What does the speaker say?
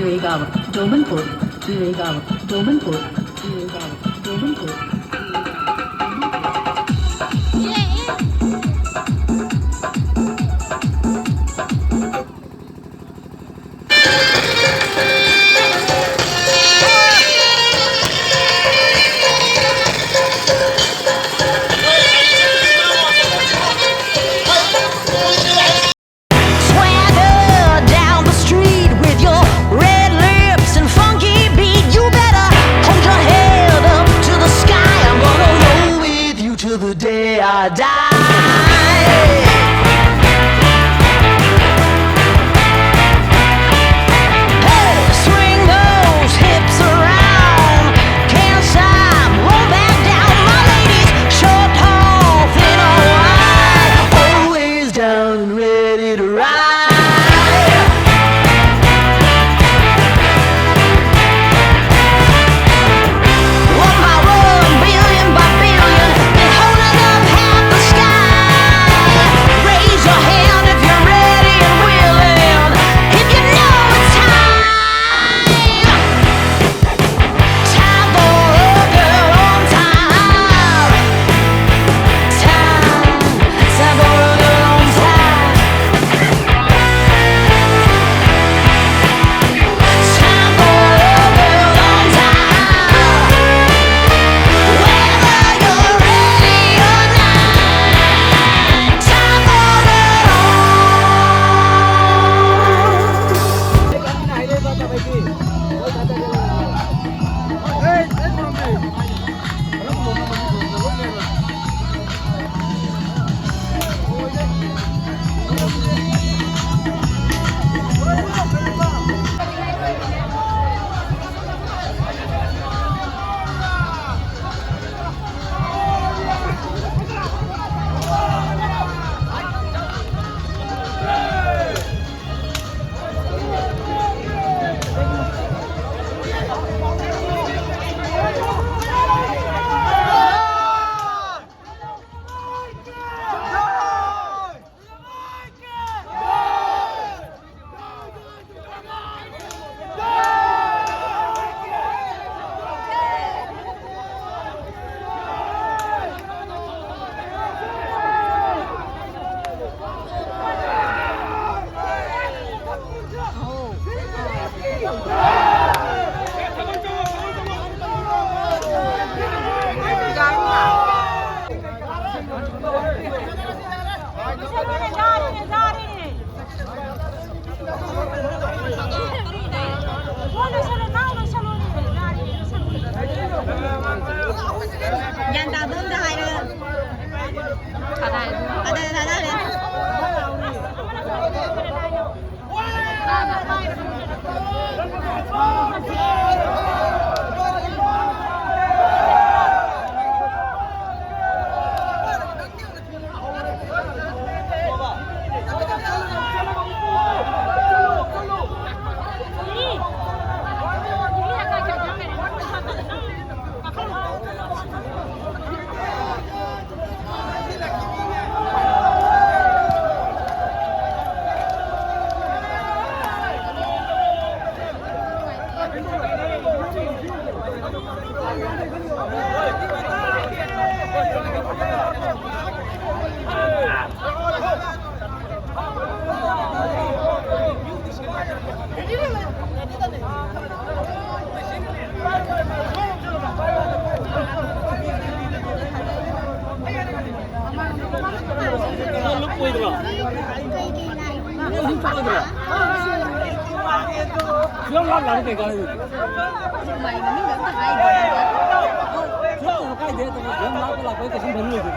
Jiregaon, Domanpur, Jiregaon, Domanpur, Jiregaon, Domanpur. The day I die. Hey, swing those hips around. Can't stop, roll back down. My ladies, short, tall, thin or wide, always down and ready to ride. One by one, billion by billion, they're holding up half the sky. Raise your hand if you're ready and willing, if you know it's time. Time for a girl on time. Time for a girl on time. Time for a girl on time. Whether you're ready or not, time for a Silang lang kayak gini. Mày mà biết ngẩn tay. Silang kayak dia tapi dia malah lakukan kesembuhan itu.